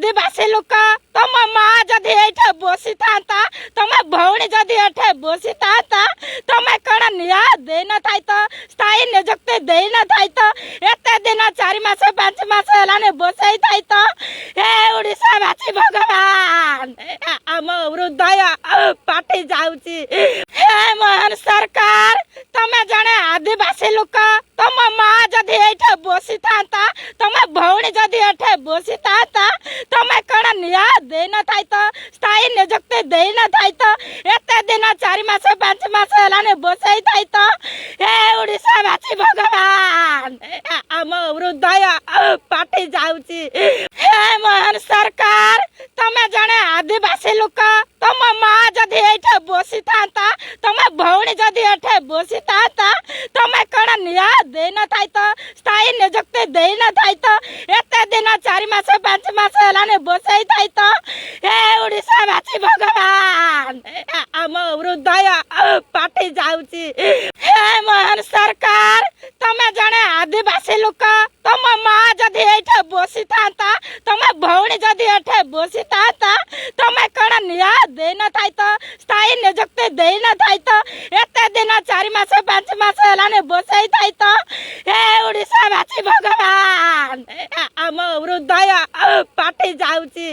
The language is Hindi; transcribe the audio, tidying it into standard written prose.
आदिवासी लोक तुम माँ जदि एठे बसी था तुम भौणी जदि एठे बसी था तुम कण न्याय दे न थाई तो स्थायी नियुक्ति दे न थाई तो एते दिन 4 मास 5 मास हलाने बसई थाई तो हे ओडिशा बासी भगवान आम हृदय पाटी जाउची हे मोहन सरकार तुम जने आदिवासी लोक तुम माँ जदि एठे बसी था तुम भौणी जदि एठे बसी था तुम कण न्याय दे न थाई तो स्थायी नियुक्ति दे न थाई तो एते दिन 4 मास 5 मास हलाने बसई थाई तो हे ओडिशा बासी भगवान आम हृदय पाटी जाउची हे मोहन सरकार तुम जने आदिवासी लोक तुम माँ जदि एठे बसी था तुम भौणी जदि एठे बसी था तुम कण न्याय दे न थाई तो स्थायी नियुक्ति दे न थाई तो एते दिन 4 मास 5 मास हलाने बसई थाई तो हे ओडिशा बासी भगवान आम हृदय पाटी जाउची हे मोहन सरकार तुम जने आदिवासी लोक तुम माँ जदि एठे बसी था तुम भौणी जदि एठे बसी था तुम कण न्याय दे न थाई तो स्थायी नियुक्ति दे न थाई तो एते दिन 4 मास 5 मास हलाने बसई थाई तो हे ओडिशा बासी भगवान आम हृदय पाटी जाउची।